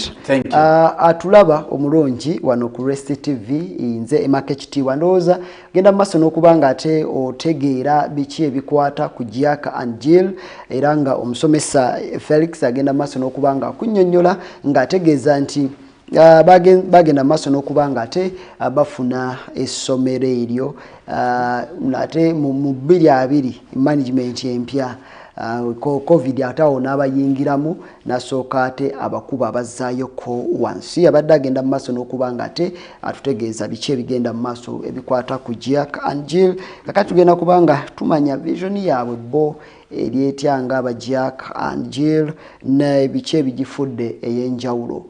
salute. Thank you. Atulaba omulungi wano ku Rest TV inze emakechiti wandoza genda maso n'okubanga ate otegeera biki ebikwata ku Jack and Jill era nga omusomesa Felix agenda maso n'okubanga kunnyonnyola nga ategeeza nti bagenda maso n'okubanga ate bafuna essomero eryo ate mu 2020 management empya COVID atawo n'abayingiramu nasooka ate abakuba abazzayoko wansi abadde agenda mu maaso n'okubanga ate atutegeeza biki ebigenda mu maaso ebikwata ku Jack and Jill kakati tugenda kubanga tumanya vision yaabwe bo eryetyanga aba Jack and Jill n'ebiki ebigifudde ey'enjawulo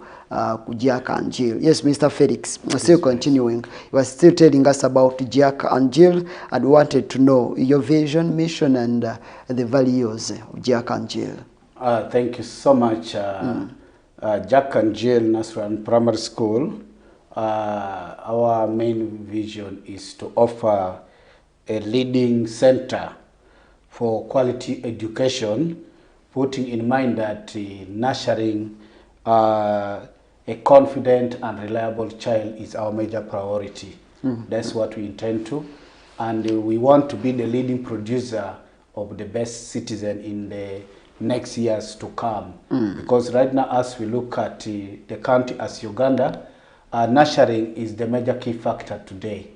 ku Jack and Jill. Yes, Mr. Felix, still continuing. You are still telling us about Jack and Jill and wanted to know your vision, mission and the values of Jack and Jill. Thank you so much. Jack and Jill Nasran Primary School, our main vision is to offer a leading center for quality education, putting in mind that nurturing a confident and reliable child is our major priority. That's what we intend to. And we want to be the leading producer of the best citizen in the next years to come. Because right now, as we look at the country as Uganda, nurturing is the major key factor today.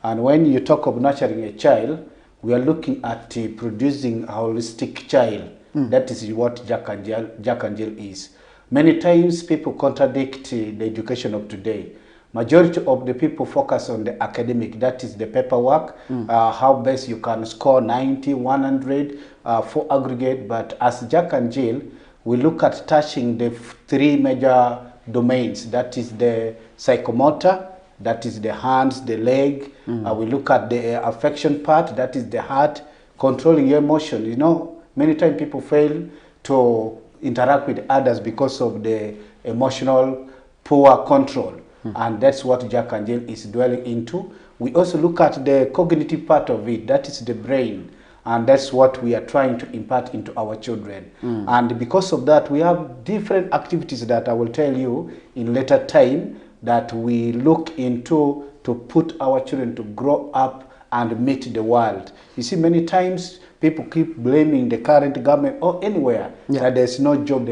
And when you talk of nurturing a child, we are looking at producing a holistic child. That is what Jack and Jill is. Many times people contradict the education of today. Majority of the people focus on the academic, that is the paperwork, how best you can score 90, 100 for aggregate. But as Jack and Jill, we look at touching the three major domains, that is the psychomotor, that is the hands, the leg. We look at the affection part, that is the heart, controlling your emotion. You know, many times people fail to interact with others because of the emotional poor control. And that's what Jack and Jill is dwelling into. We also look at the cognitive part of it, that is the brain. And that's what we are trying to impart into our children. And because of that, we have different activities that I will tell you in later time that we look into to put our children to grow up and meet the world. You see, many times people keep blaming the current government or anywhere that there's no job,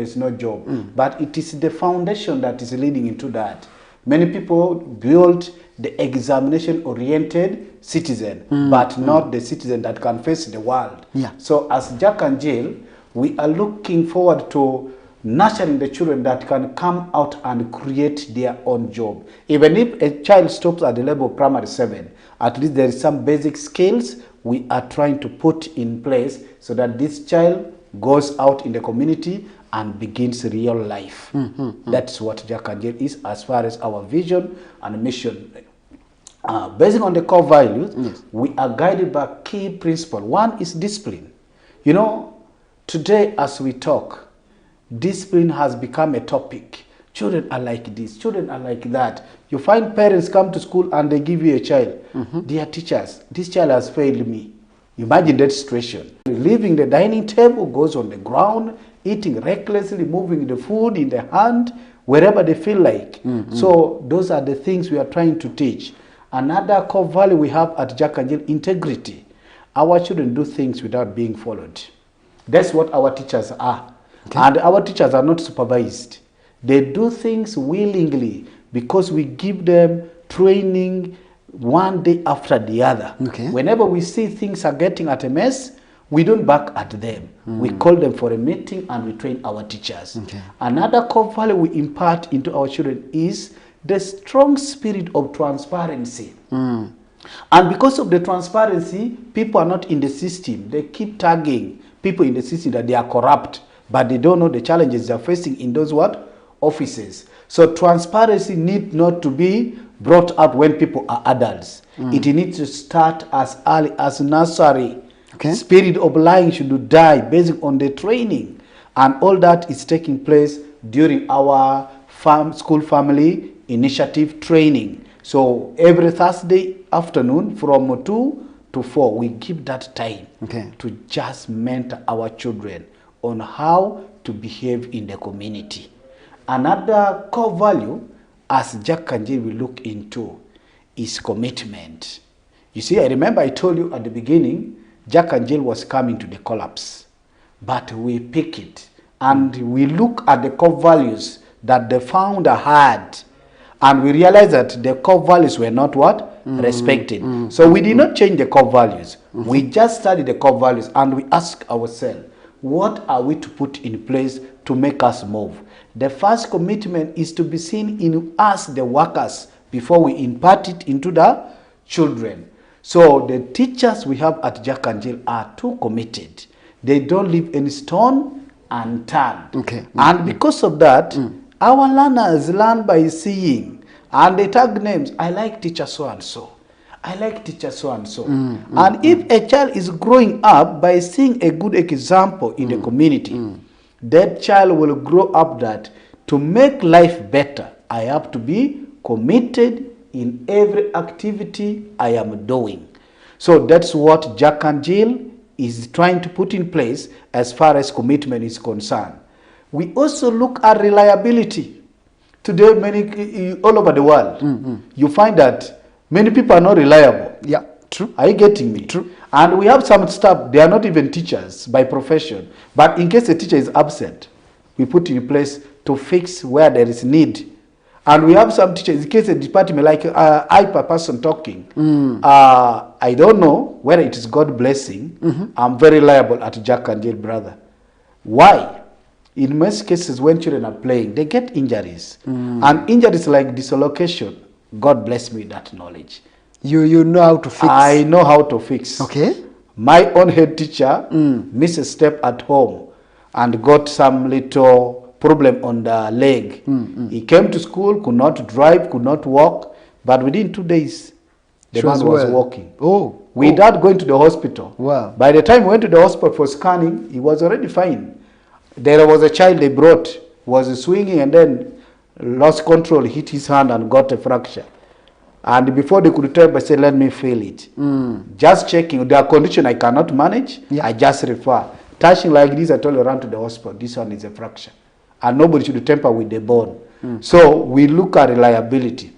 But it is the foundation that is leading into that. Many people build the examination-oriented citizen, but not the citizen that can face the world. So as Jack and Jill, we are looking forward to nurturing the children that can come out and create their own job. Even if a child stops at the level of primary 7, at least there is some basic skills we are trying to put in place so that this child goes out in the community and begins real life. That's what Jack and Jill is as far as our vision and mission. Based on the core values, we are guided by key principles. One is discipline. You know, today as we talk, discipline has become a topic. Children are like this, children are like that. You find parents come to school and they give you a child. Dear teachers, this child has failed me. Imagine that situation. Leaving the dining table, goes on the ground, eating recklessly, moving the food in the hand, wherever they feel like. So those are the things we are trying to teach. Another core value we have at Jack and Jill, integrity. Our children do things without being followed. That's what our teachers are. And our teachers are not supervised. They do things willingly because we give them training one day after the other. Whenever we see things are getting at a mess, we don't back at them. We call them for a meeting and we train our teachers. Another core value we impart into our children is the strong spirit of transparency. And because of the transparency, people are not in the system. They keep tagging people in the system that they are corrupt, but they don't know the challenges they are facing in those offices. So transparency need not to be brought up when people are adults. It needs to start as early as nursery. Spirit of lying should die based on the training. And all that is taking place during our school family initiative training. So every Thursday afternoon from 2 to 4, we give that time to just mentor our children on how to behave in the community. Another core value, as Jack and Jill will look into, is commitment. You see, I remember I told you at the beginning, Jack and Jill was coming to the collapse. But we pick it and we look at the core values that the founder had, and we realize that the core values were not what? Respected. So we did not change the core values. We just studied the core values and we ask ourselves, what are we to put in place to make us move? The first commitment is to be seen in us, the workers, before we impart it into the children. So the teachers we have at Jack and Jill are too committed. They don't leave any stone unturned. Okay. And because of that, our learners learn by seeing. And they tag names. I like teacher so-and-so. I like teacher so-and-so. And if a child is growing up by seeing a good example in the community, that child will grow up that to make life better, I have to be committed in every activity I am doing. So that's what Jack and Jill is trying to put in place as far as commitment is concerned. We also look at reliability. Today, all over the world, you find that many people are not reliable. Yeah, true. Are you getting me? True. And we have some staff, they are not even teachers by profession. But in case a teacher is absent, we put in place to fix where there is need. And we have some teachers, in case a department, like I per person talking, I don't know whether it is God blessing, I'm very liable at Jack and Jill, brother. Why? In most cases, when children are playing, they get injuries. And injuries like dislocation, God bless me with that knowledge. You know how to fix. I know how to fix. Okay. My own head teacher missed a step at home and got some little problem on the leg. He came to school, could not drive, could not walk, but within 2 days, the man was walking. Without going to the hospital. Wow. By the time we went to the hospital for scanning, he was already fine. There was a child they brought, was swinging and then lost control, hit his hand and got a fracture. And before they could tell, I said, let me feel it. Just checking. Their condition I cannot manage. Yeah. I just refer. Touching like this, I told her, run to the hospital. This one is a fracture. And nobody should tamper with the bone. So we look at reliability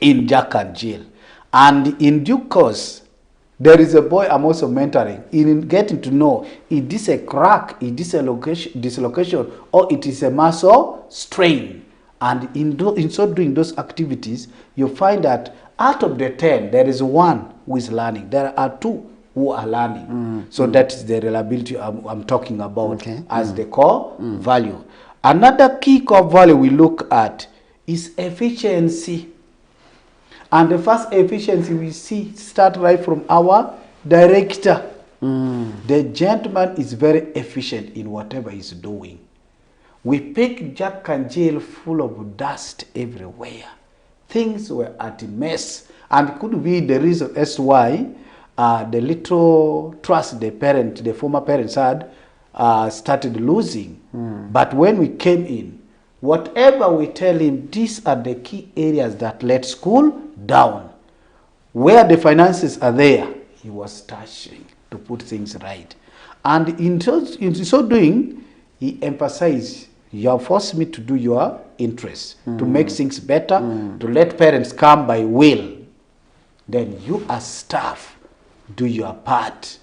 in Jack and Jill. And in due course, there is a boy I'm also mentoring in getting to know, is this a crack, is this a dislocation, or it is a muscle strain. And in so doing those activities, you find that out of the 10, there is one who is learning. There are 2 who are learning. So that is the reliability I'm talking about as the core value. Another key core value we look at is efficiency. And the first efficiency we see start right from our director. The gentleman is very efficient in whatever he's doing. We pick Jack and Jill full of dust everywhere. Things were at a mess. And it could be the reason as why the little trust the former parents had started losing. But when we came in, whatever we tell him, these are the key areas that let school down. Where the finances are there, he was touching to put things right. And in so doing, he emphasized, you have forced me to do your interests, to make things better, to let parents come by will. Then you as staff, do your part.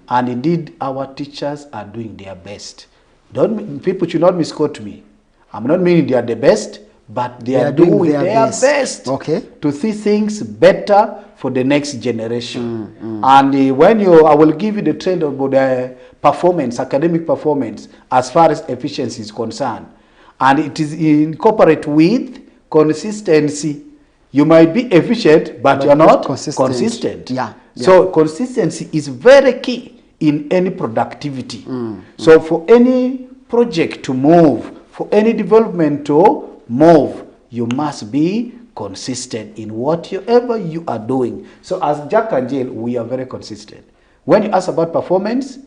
And indeed, our teachers are doing their best. People should not misquote me. I'm not meaning they are the best, but they are doing their best to see things better for the next generation. And when I will give you the trend about the performance, academic performance, as far as efficiency is concerned. And it is incorporate with consistency. You might be efficient, but you're not consistent. So consistency is very key in any productivity. So for any project to move, for any development to move, you must be consistent in whatever you are doing. So as Jack and Jill, we are very consistent. When you ask about performance,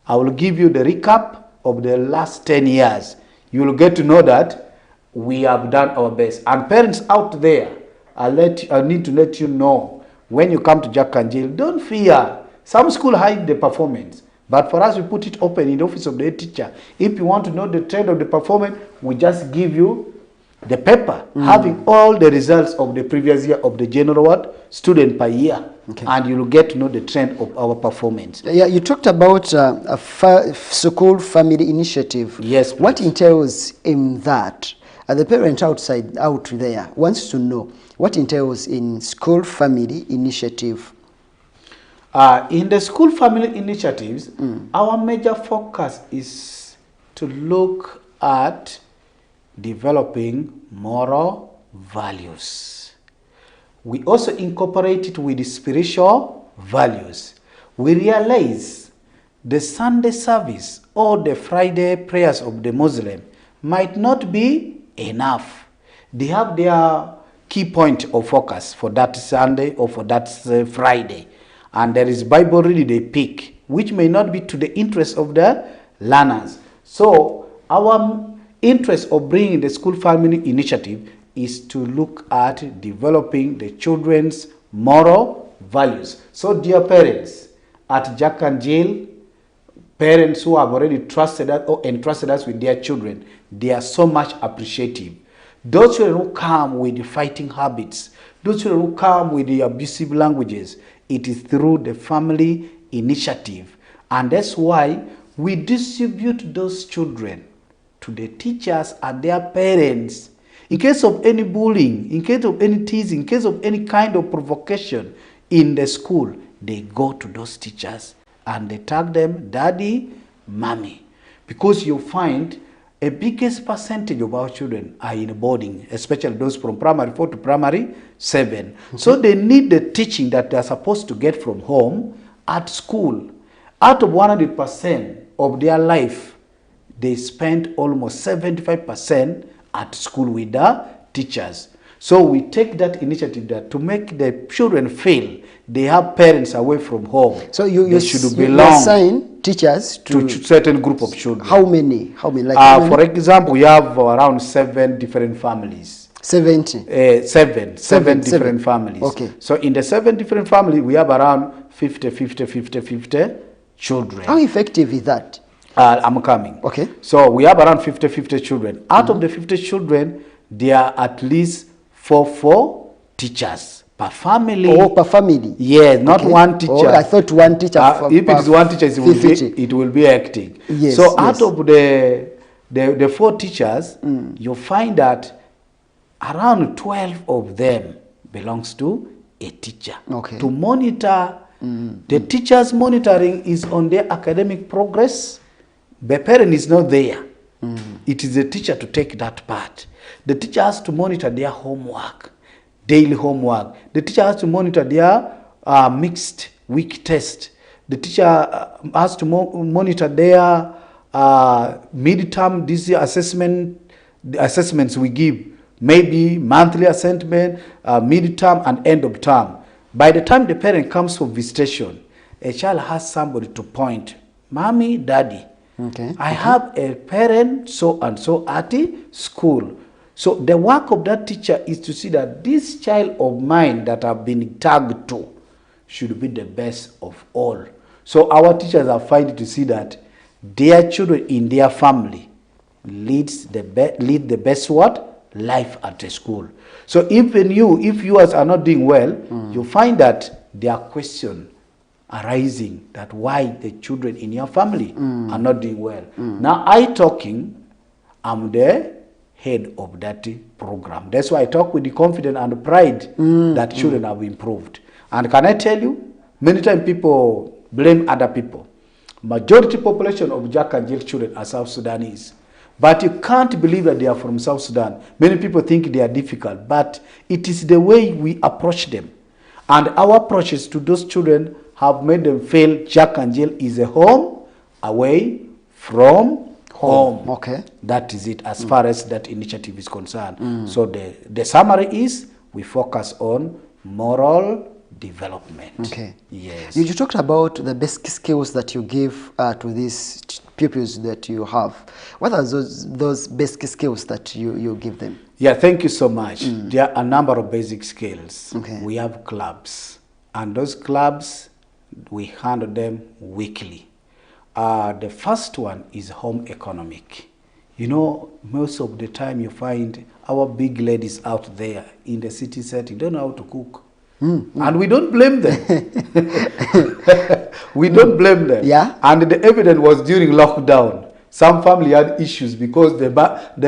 I will give you the recap of the last 10 years. You will get to know that we have done our best. And parents out there, I need to let you know, when you come to Jack and Jill, don't fear. Some schools hide the performance, But for us, we put it open in the office of the head teacher. If you want to know the trend of the performance, we just give you the paper having all the results of the previous year of the general student per year. Okay. And you will get to know the trend of our performance. Yeah, you talked about a school family initiative. Yes, please. What entails in that? The parent out there wants to know what entails in school family initiative. In the school family initiatives, our major focus is to look at developing moral values. We also incorporate it with the spiritual values. We realize the Sunday service or the Friday prayers of the Muslim might not be enough. They have their key point of focus for that Sunday or for that Friday. And there is Bible reading they pick, which may not be to the interest of the learners. So our interest of bringing the school family initiative is to look at developing the children's moral values. So dear parents, at Jack and Jill, parents who have already trusted us or entrusted us with their children, they are so much appreciative. Those children who come with the fighting habits, those children who come with the abusive languages, it is through the family initiative. And that's why we distribute those children to the teachers and their parents. In case of any bullying, in case of any teasing, in case of any kind of provocation in the school, they go to those teachers and they tag them daddy, mommy. Because you find a biggest percentage of our children are in boarding, especially those from primary 4 to primary 7. So they need the teaching that they are supposed to get from home at school. Out of 100% of their life, they spend almost 75% at school with the teachers. So we take that initiative that to make the children feel they have parents away from home. So you should belong assign teachers to certain group of children. How many? How many? Like for example, we have around 7 different families. 70? Seven different families. Okay. So in the 7 different families, we have around 50 children. How effective is that? I'm coming. Okay. So we have around 50 children. Out of the 50 children, there are at least 4 teachers per family. Oh, per family? Yes, not one teacher. Oh, I thought one teacher. If it is one teacher, it will be hectic. Yes, so out of the 4 teachers, you find that around 12 of them belongs to a teacher. Okay. To monitor, the teacher's monitoring is on their academic progress. The parent is not there. It is the teacher to take that part. The teacher has to monitor their homework, daily homework. The teacher has to monitor their mixed week test. The teacher has to monitor their midterm assessments we give. Maybe monthly assessment, midterm and end of term. By the time the parent comes for visitation, a child has somebody to point, mommy, daddy. Okay. I have a parent so and so at the school. So the work of that teacher is to see that this child of mine that I've been tagged to should be the best of all. So our teachers are fighting to see that their children in their family lead the best life at the school. So even if yours are not doing well, you find that there are questions arising that why the children in your family are not doing well. Now I'm the head of that program. That's why I talk with the confidence and the pride that children have improved. And can I tell you, many times people blame other people. Majority population of Jack and Jill children are South Sudanese. But you can't believe that they are from South Sudan. Many people think they are difficult, but it is the way we approach them. And our approaches to those children have made them feel Jack and Jill is a home away from home. Okay. That is it as far as that initiative is concerned. So the summary is we focus on moral development. Okay. Yes. You talked about the basic skills that you give to these pupils that you have. What are those basic skills that you give them? Yeah, thank you so much. There are a number of basic skills. Okay. We have clubs, and those clubs, we handle them weekly. The first one is home economic. You know, most of the time you find our big ladies out there in the city setting don't know how to cook. And we don't blame them. We don't blame them. Yeah. And the evidence was during lockdown. Some family had issues because the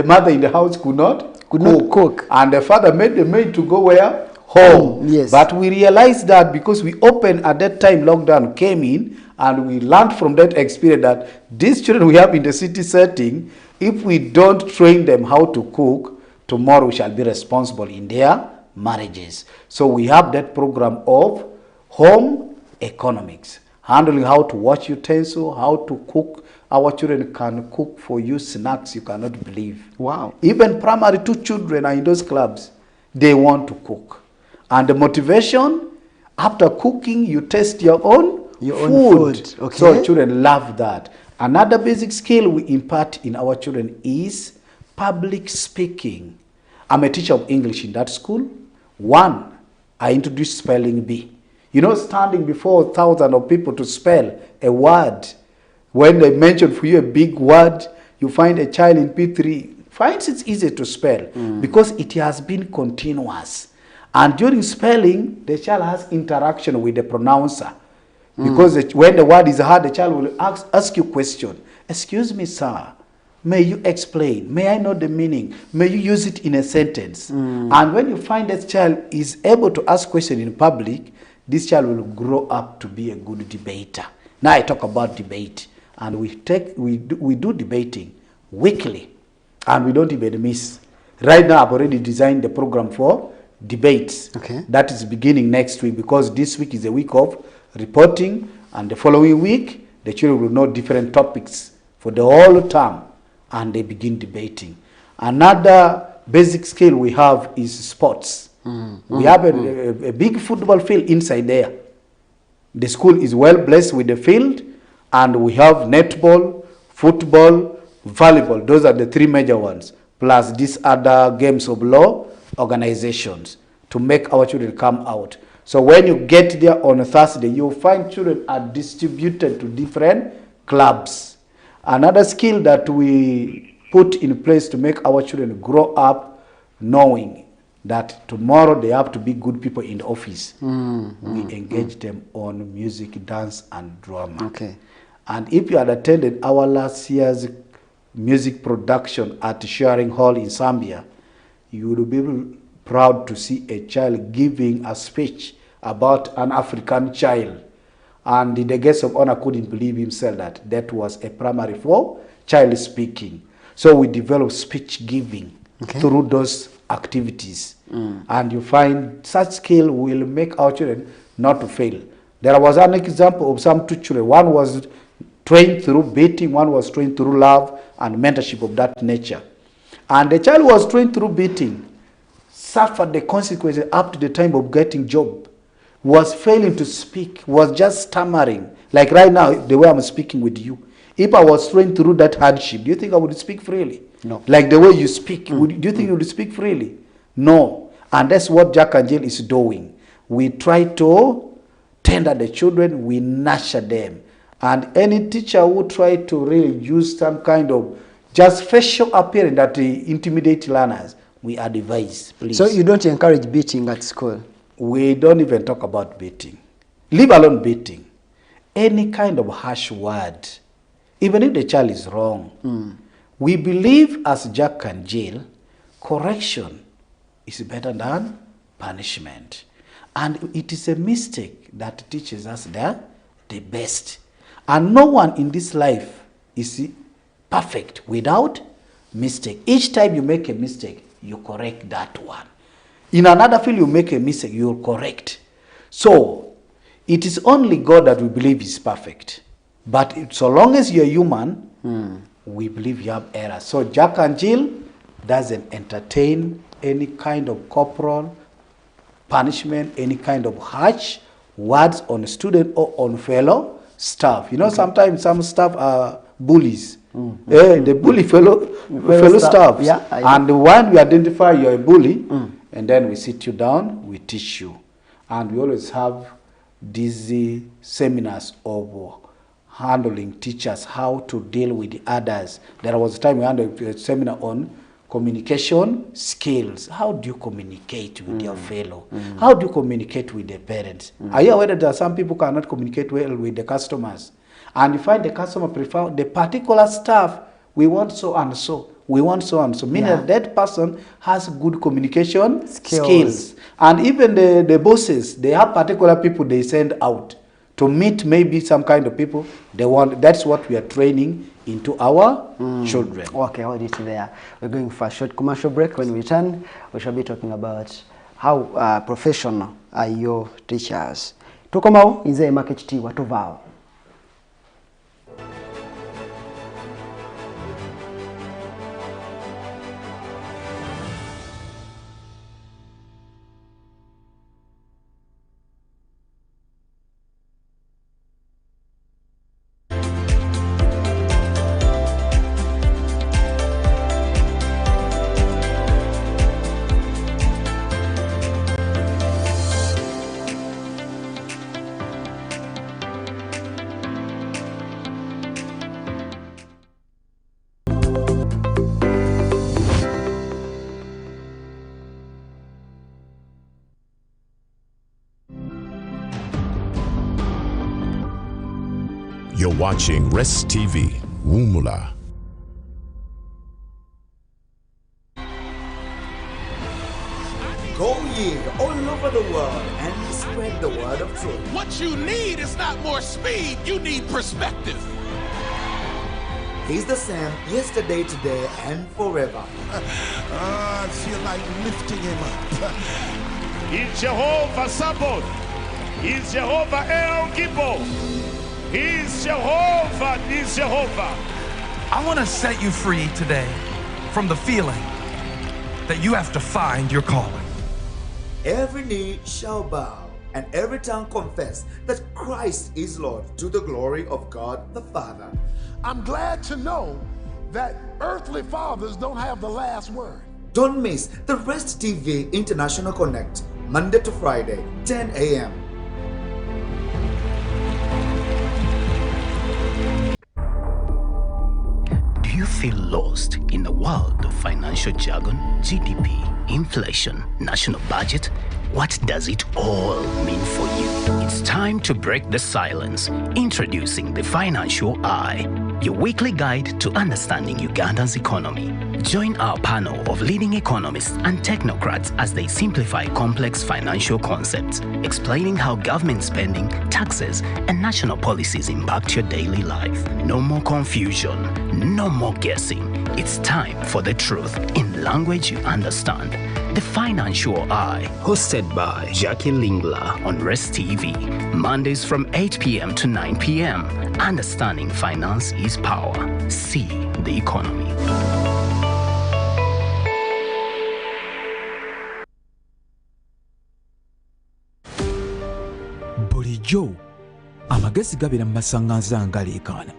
mother in the house could not cook. And the father made the maid to go where? Home. Yes. But we realized that because we opened at that time, lockdown came in, and we learned from that experience that these children we have in the city setting, if we don't train them how to cook, tomorrow we shall be responsible in their marriages. So we have that program of home economics, handling how to wash utensil, how to cook. Our children can cook for you snacks you cannot believe. Wow. Even primary 2 children are in those clubs. They want to cook. And the motivation, after cooking, you taste your own food. Okay. So children love that. Another basic skill we impart in our children is public speaking. I'm a teacher of English in that school. 1, I introduced spelling bee. You know, standing before thousands of people to spell a word. When they mention for you a big word, you find a child in P3 finds it easy to spell because it has been continuous. And during spelling, the child has interaction with the pronouncer. Because when the word is hard, the child will ask you a question. Excuse me, sir. May you explain? May I know the meaning? May you use it in a sentence? And when you find that child is able to ask questions in public, this child will grow up to be a good debater. Now I talk about debate. And we do debating weekly. And we don't even miss. Right now I've already designed the program for debates. Okay. That is beginning next week, because this week is a week of reporting, and the following week the children will know different topics for the whole term, and they begin debating. Another basic skill we have is sports. We have a big football field inside there. The school is well blessed with the field, and we have netball, football, volleyball. Those are the 3 major ones, plus these other games of law organizations to make our children come out. So when you get there on a Thursday, you'll find children are distributed to different clubs. Another skill that we put in place to make our children grow up knowing that tomorrow they have to be good people in the office. We engage them on music, dance, and drama. Okay. And if you had attended our last year's music production at Sharing Hall in Zambia, you would be proud to see a child giving a speech about an African child. And the guest of honor couldn't believe himself that that was a primary 4 child speaking. So we developed speech giving through those activities. And you find such skill will make our children not to fail. There was an example of some 2 children. One was trained through beating, one was trained through love and mentorship of that nature. And the child was trained through beating, suffered the consequences up to the time of getting job, was failing to speak, was just stammering. Like right now, the way I'm speaking with you. If I was trained through that hardship, do you think I would speak freely? No. Like the way you speak, do you think you would speak freely? No. And that's what Jack and Jill is doing. We try to tender the children, we nurture them. And any teacher who try to really use some kind of just facial appearance that intimidate learners, we advise, please. So you don't encourage beating at school? We don't even talk about beating. Leave alone beating. Any kind of harsh word, even if the child is wrong. We believe as Jack and Jill, correction is better than punishment. And it is a mistake that teaches us the best. And no one in this life is perfect without mistake. Each time you make a mistake, you correct that one. In another field, you make a mistake, you'll correct. So, it is only God that we believe is perfect. But so long as you're human, we believe you have errors. So Jack and Jill doesn't entertain any kind of corporal punishment, any kind of harsh words on a student or on fellow staff. You know, sometimes some staff are bullies. They bully fellow staff. Yeah, and when we identify you're a bully, and then we sit you down, we teach you. And we always have these seminars of handling teachers, how to deal with others. There was a time we had a seminar on communication skills. How do you communicate with your fellow? How do you communicate with the parents? Are you aware that some people cannot communicate well with the customers? And you find the customer prefer the particular stuff, we want so and so. We want so and so. Meaning that person has good communication skills. And even the bosses, they have particular people they send out to meet maybe some kind of people. That's what we are training into our children. Okay, hold it there. We're going for a short commercial break. When we return, we shall be talking about how professional are your teachers. Tukomao inze market tea watovao. You're watching Rest TV, Wumula. Go ye all over the world and spread the word of truth. What you need is not more speed, you need perspective. He's the same yesterday, today, and forever. I feel like lifting him up. He's Jehovah Sabbath. He's Jehovah El Gibbo. He's Jehovah. He's Jehovah. I want to set you free today from the feeling that you have to find your calling. Every knee shall bow and every tongue confess that Christ is Lord, to the glory of God the Father. I'm glad to know that earthly fathers don't have the last word. Don't miss the Rest TV International Connect, Monday to Friday, 10 a.m. Do you feel lost in the world of financial jargon, GDP, inflation, national budget? What does it all mean for you? It's time to break the silence. Introducing the Financial Eye, your weekly guide to understanding Uganda's economy. Join our panel of leading economists and technocrats as they simplify complex financial concepts, explaining how government spending, taxes, and national policies impact your daily life. No more confusion, no more guessing. It's time for the truth in language you understand. The Financial Eye, hosted by Jackie Lingla on Rest TV, Mondays from 8 p.m. to 9 p.m. Understanding finance is power. See the economy. Bulijjo amagezi gabira mu masaŋŋanza ngaleekaana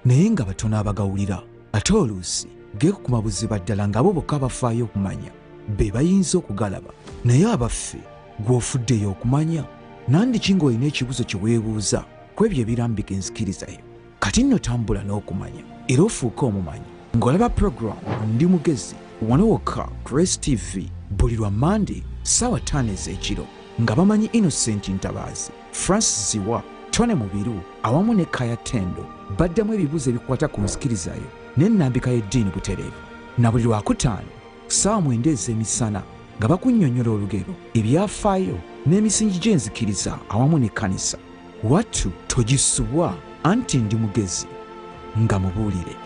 naye nga batono abagawulira ate oluusi geekukuma buziba ddala ng'abo bokka abafaayo okumanya be bayinza okugalaba naye abaffe gw'ofuddeyo okumanya nandiki ng'olina ekibuzo kye weebuuza ku ebyo ebirambika enzikirizayo kati nno tambula n'okumanya era ofuuke omumanyi ng'olaba puroguramu Ndi Mugezi wano wokka ku Rest TV buli lwa Mande ssaawa 5 ez'ekiro nga bamanyi Innocent Ntabaazi, Francis Ziwa, Tone Mubiru awamu ne Kaya Tendo baddamu ebibuuzo ebikwata ku nzikirizayo n'ennambika y'eddiini butereevu na buli Lwakutaano ssaawa 9 ez'emisana nga bakunnyonnyola olugero ebyafaayo n'emisingi gy'enzikiriza awamu n'ekkanisa. Wattu togisubwa anti Ndi Mugezi nga mubuulire.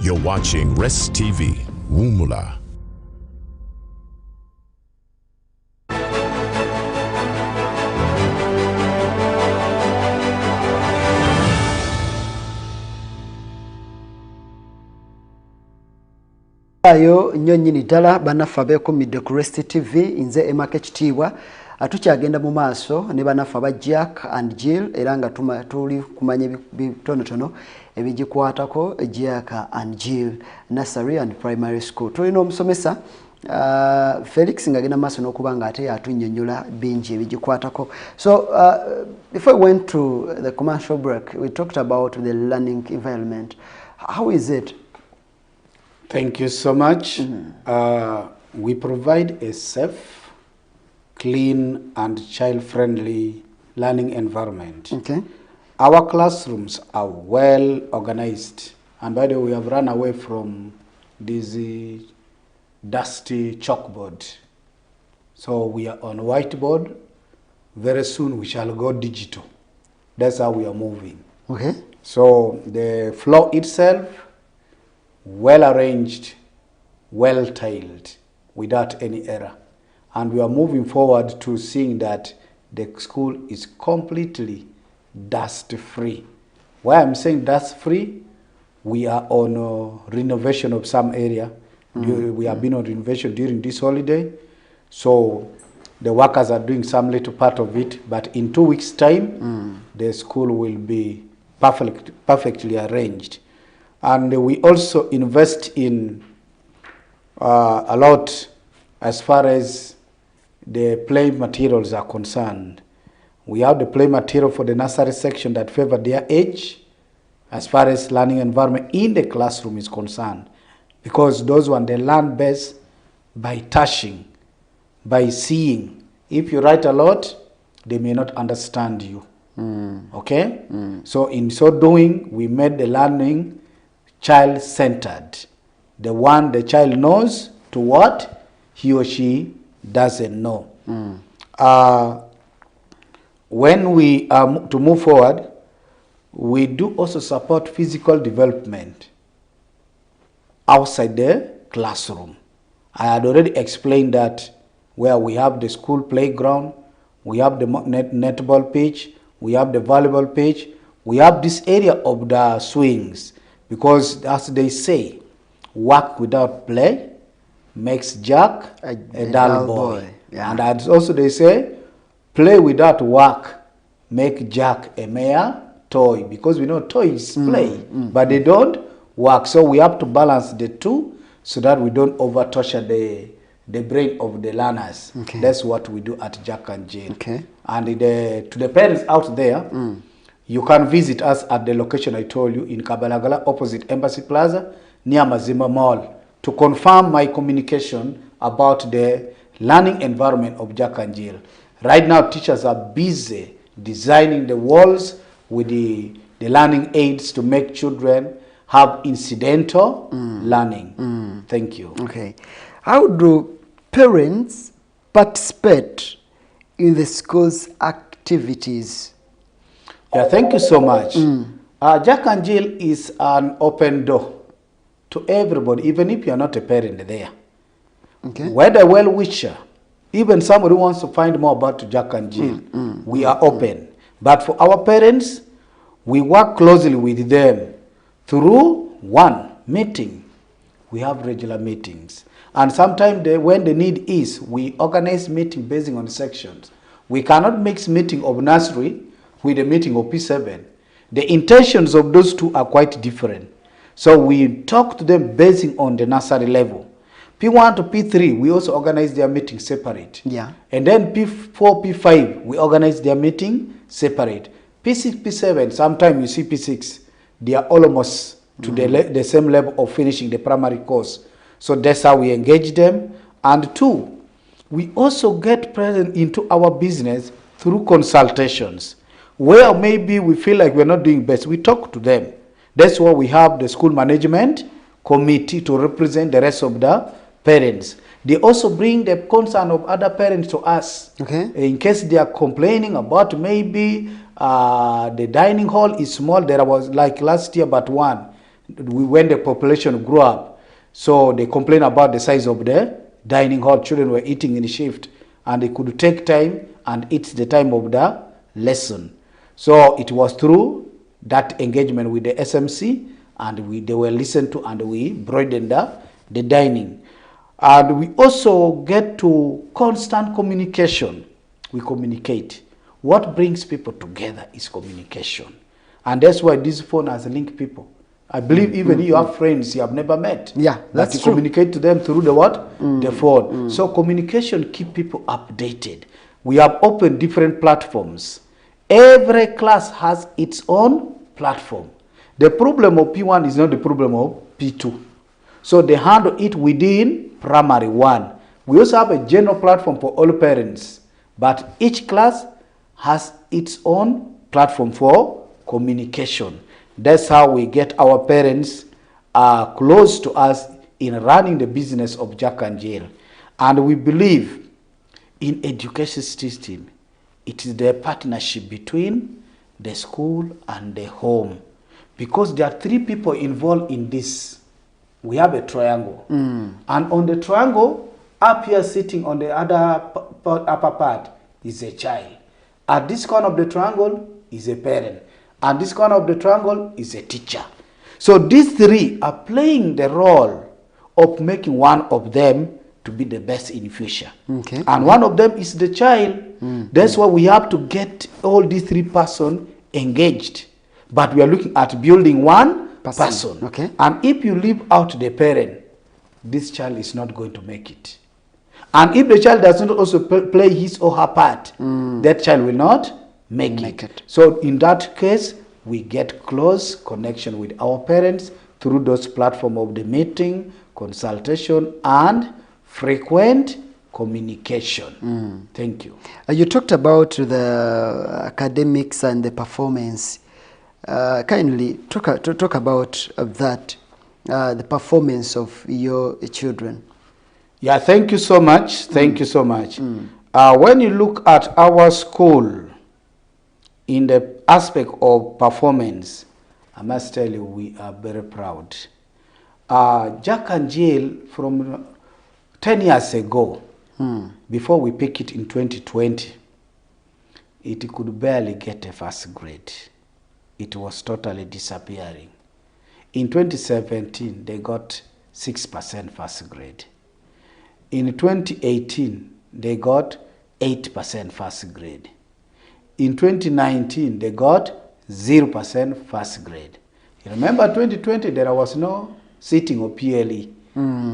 You're watching Rest TV, Wumula. ayo nnyo nnyini ddala bannaffe abeekuumidde ku Rest TV nze Emma Kekitiibwa tukyagenda mu maaso ne bannaffe aba Jack and Jill era nga tuli kumanya bitonotono ebigikwatako Jack and Jill Nursery and Primary School. Tulina omusomesa Felix ngagenda maaso n'okuba nga ate atunnyonnyola bingi ebigikwatako. So before we went to the commercial break, we talked about the learning environment. How is it? Thank you so much. We provide a safe, clean, and child-friendly learning environment. Okay. Our classrooms are well organized. And by the way, we have run away from this dusty chalkboard. So we are on whiteboard. Very soon we shall go digital. That's how we are moving. Okay. So the floor itself, well arranged, well tiled, without any error. And we are moving forward to seeing that the school is completely dust free. Why I'm saying dust free, we are on renovation of some area. We have been on renovation during this holiday. So the workers are doing some little part of it, but in 2 weeks' time, the school will be perfectly arranged. And we also invest in a lot as far as the play materials are concerned. We have the play material for the nursery section that favor their age as far as learning environment in the classroom is concerned. Because those ones, they learn best by touching, by seeing. If you write a lot, they may not understand you. Okay? So in so doing, we made the learning child-centered. The one the child knows to what he or she doesn't know. When we to move forward, we do also support physical development outside the classroom. I had already explained that where we have the school playground, we have the netball pitch, we have the volleyball pitch, we have this area of the swings, because as they say, work without play makes Jack a dull boy. Yeah. And as also they say, play without work make Jack a mere toy, because we know toys play, but they don't work. So we have to balance the two so that we don't over-torture the brain of the learners. Okay. That's what we do at Jack and Jill. Okay. And to the parents out there, you can visit us at the location I told you in Kabalagala, opposite Embassy Plaza, near Mazima Mall, to confirm my communication about the learning environment of Jack and Jill. Right now, teachers are busy designing the walls with the learning aids to make children have incidental learning. Thank you. Okay. How do parents participate in the school's activities? Yeah, thank you so much. Jack and Jill is an open door to everybody, even if you are not a parent there. Okay. Whether well-wisher, even somebody who wants to find more about Jack and Jill, we are open. But for our parents, we work closely with them through one meeting. We have regular meetings. And sometimes when the need is, we organize meeting based on sections. We cannot mix meeting of nursery with the meeting of P7. The intentions of those two are quite different. So we talk to them based on the nursery level. P1 to P3, we also organize their meeting separate. Yeah. And then P4, P5, we organize their meeting separate. P6, P7, sometimes you see P6, they are almost to the same level of finishing the primary course. So that's how we engage them. And two, we also get present into our business through consultations. Where maybe we feel like we're not doing best, we talk to them. That's why we have the school management committee to represent the rest of the parents. They also bring the concern of other parents to us. Okay. In case they are complaining about maybe the dining hall is small. There was like last year but one, when the population grew up. So they complain about the size of the dining hall. Children were eating in shift and they could take time and eat the time of the lesson. So it was through that engagement with the SMC and they were listened to and we broadened the dining. And we also get to constant communication. We communicate. What brings people together is communication. And that's why this phone has linked people. I believe even you have friends you have never met. Yeah, that's but you true. communicate to them through the what? The phone. So communication keep people updated. We have opened different platforms. Every class has its own platform. The problem of P1 is not the problem of P2. So they handle it within primary 1. We also have a general platform for all parents. But each class has its own platform for communication. That's how we get our parents close to us in running the business of Jack and Jill. And we believe in education system, it is the partnership between the school and the home. Because there are 3 people involved in this. We have a triangle. And on the triangle, up here sitting on the other upper part is a child. At this corner of the triangle is a parent. And this corner of the triangle is a teacher. So these 3 are playing the role of making one of them to be the best in future. Okay. And one of them is the child. That's why we have to get all these 3 persons engaged. But we are looking at building one person. Okay. And if you leave out the parent, this child is not going to make it. And if the child does not also play his or her part, that child will not make it. So in that case, we get close connection with our parents through those platforms of the meeting, consultation, and frequent communication. Thank you. You talked about the academics and the performance. Kindly talk about that, the performance of your children. Yeah, thank you so much. Thank you so much. When you look at our school, in the aspect of performance, I must tell you, we are very proud. Jack and Jill, from 10 years ago, before we pick it in 2020, it could barely get a first grade. It was totally disappearing. In 2017, they got 6% first grade. In 2018, they got 8% first grade. In 2019, they got 0% first grade. You remember 2020, there was no sitting of PLE.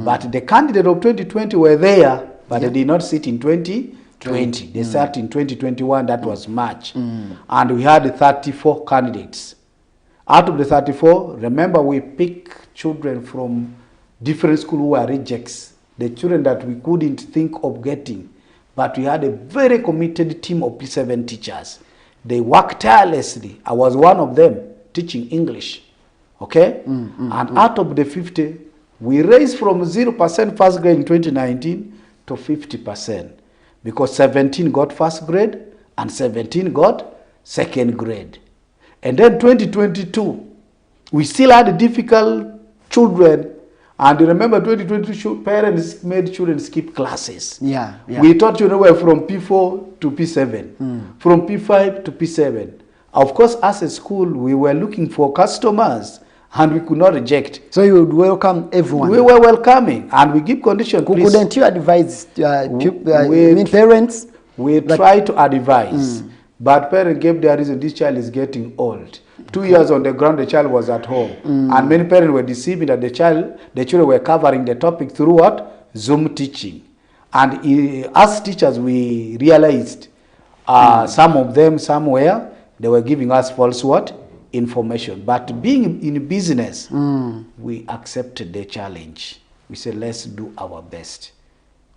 But the candidate of 2020 were there, but they did not sit in 2020. They sat in 2021, that was March. And we had 34 candidates. Out of the 34, remember we picked children from different schools who were rejects. The children that we couldn't think of getting. But we had a very committed team of P7 teachers. They worked tirelessly. I was one of them teaching English. Okay? And out of the 50, we raised from 0% first grade in 2019 to 50%. Because 17 got first grade and 17 got second grade. And then 2022, we still had difficult children. And remember, 2022 parents made children skip classes. We taught children were from P4 to P7, from P5 to P7. Of course, as a school, we were looking for customers, and we could not reject. So you would welcome everyone? We were welcoming, and we give conditions. Couldn't you advise parents? We try to advise, but parents gave their reason, this child is getting old. 2 years on the ground, the child was at home. And many parents were deceiving that the children were covering the topic through what? Zoom teaching. And as teachers, we realized some of them somewhere, they were giving us false what? Information. But being in business, we accepted the challenge. We said, let's do our best.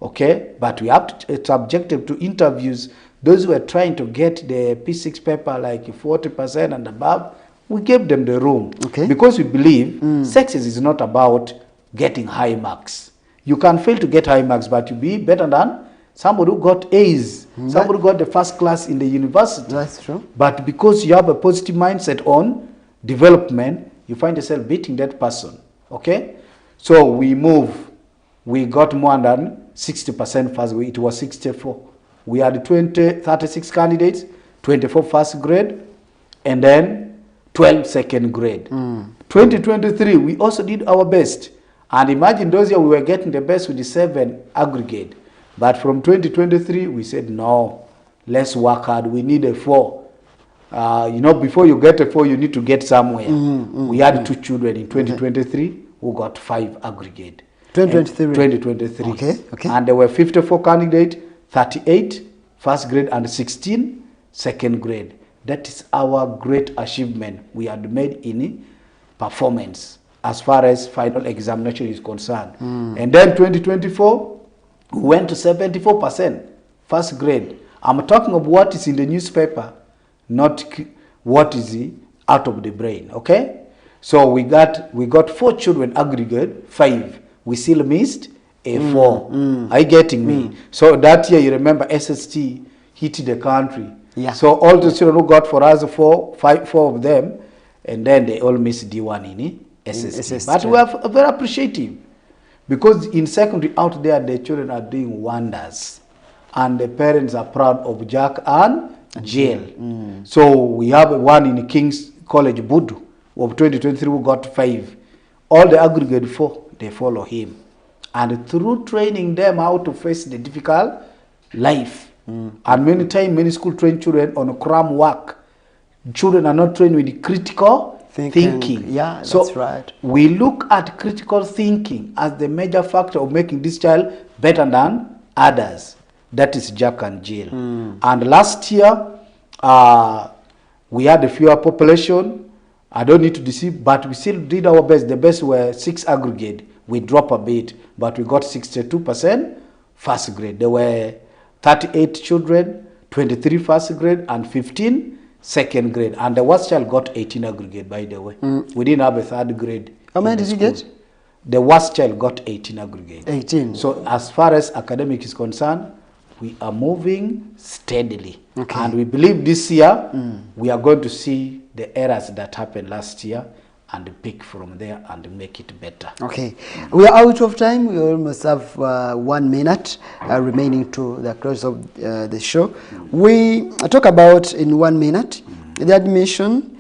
Okay? But we have to, it's objective to interviews. Those who are trying to get the P6 paper like 40% and above, we gave them the room. Okay. Because we believe success is not about getting high marks. You can fail to get high marks, but you be better than somebody who got A's, somebody who got the first class in the university. That's true. But because you have a positive mindset on development, you find yourself beating that person. Okay? So we move. We got more than 60% first grade. It was 64. We had 36 candidates, 24 first grade, and then 12 second grade. 2023, we also did our best. And imagine those years we were getting the best with the 7 aggregate. But from 2023, we said, no, let's work hard. We need a 4. Before you get a 4, you need to get somewhere. We had 2 children in 2023 who got 5 aggregate. 2023. Okay. And there were 54 candidates, 38 first grade and 16 second grade. That is our great achievement we had made in performance as far as final examination is concerned. And then 2024, we went to 74% first grade. I'm talking of what is in the newspaper, not what is out of the brain, okay? So we got 4 children aggregate, 5. We still missed a 4. Are you getting me? So that year, you remember, SST hit the country. Yeah. So all the children who got for us 4 of them, and then they all missed D1 in SST. But we are very appreciative, because in secondary out there, the children are doing wonders, and the parents are proud of Jack and Jill. So we have one in King's College, Budu, of 2023 who got 5. All the aggregate 4, they follow him. And through training them how to face the difficult life. And many times, many school train children on cram work. Children are not trained with critical thinking. Yeah, so that's right. We look at critical thinking as the major factor of making this child better than others. That is Jack and Jill. And last year, we had a fewer population. I don't need to deceive, but we still did our best. The best were 6 aggregate. We dropped a bit, but we got 62% first grade. There were 38 children, 23 first grade, and 15 second grade. And the worst child got 18 aggregate, by the way. We didn't have a third grade. How many did you get? The worst child got 18 aggregate. 18. So as far as academic is concerned, we are moving steadily. Okay. And we believe this year, we are going to see the errors that happened last year and pick from there and make it better. Okay. We are out of time. We almost have 1 minute remaining to the close of the show. We talk about, in 1 minute, the admission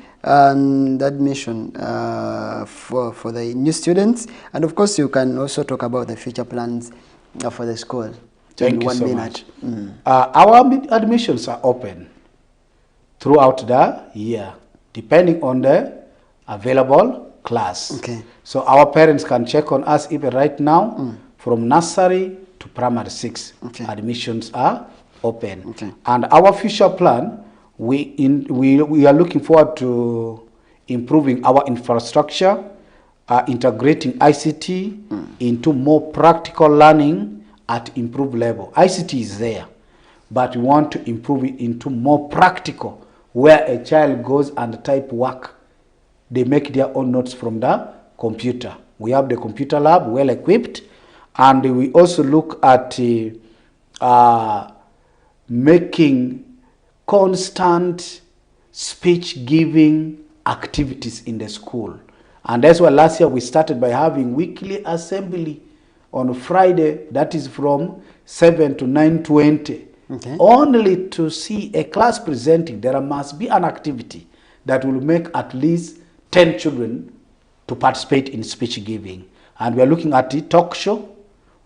for the new students. And of course, you can also talk about the future plans for the school. Thank you so much. Our admissions are open throughout the year, depending on the available class. Okay. So our parents can check on us even right now, from nursery to primary 6. Okay. Admissions are open. Okay. And our future plan, we are looking forward to improving our infrastructure, integrating ICT into more practical learning at improved level. ICT is there, but we want to improve it into more practical, where a child goes and type work. They make their own notes from the computer. We have the computer lab well equipped, and we also look at making constant speech giving activities in the school. And that's why last year we started by having weekly assembly on Friday, that is from 7 to 9:20. Okay. Only to see a class presenting, there must be an activity that will make at least 10 children to participate in speech giving. And we are looking at the talk show,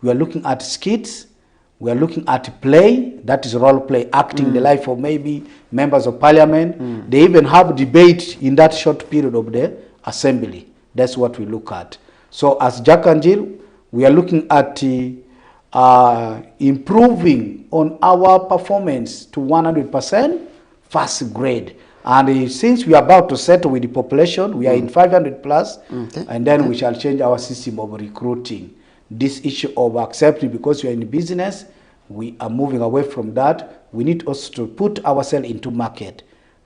we are looking at skits, we are looking at play, that is role play, acting the life of maybe members of parliament. They even have debate in that short period of the assembly. That's what we look at. So as Jack and Jill, we are looking at improving on our performance to 100% first grade. And since we are about to settle with the population, we are in 500 plus, and then we shall change our system of recruiting. This issue of accepting, because we are in business, we are moving away from that. We need also to put ourselves into market.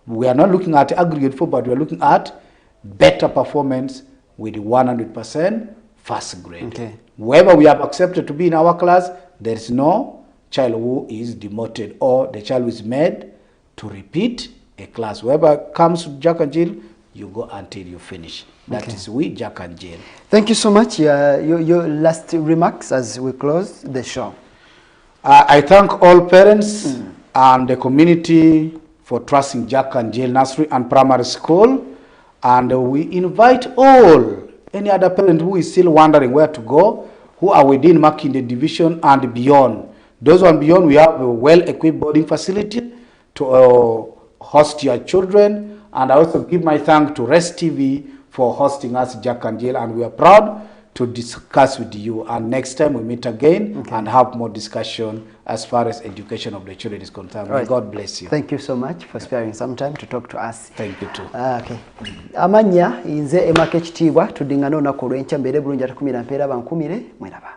We are not looking at aggregate 4, but we are looking at better performance with 100% first grade. Okay. Whoever we have accepted to be in our class, there is no child who is demoted or the child who is made to repeat a class. Whoever comes to Jack and Jill, you go until you finish. That is we, Jack and Jill. Thank you so much. Your last remarks as we close the show. I thank all parents and the community for trusting Jack and Jill Nursery and Primary School. And we invite all any other parent who is still wondering where to go, who are within Makinde division and beyond. Those and beyond, we have a well-equipped boarding facility to host your children. And I also give my thanks to Rest TV for hosting us, Jack and Jill, and we are proud to discuss with you. And next time we meet again and have more discussion as far as education of the children is concerned. Right. God bless you. Thank you so much for sparing some time to talk to us. Thank you too. Okay. Amanya inze emakechitibwa tudingana olunaku olw'enkya mbeere bulungi ate 10 mpeera bankumire mweraba.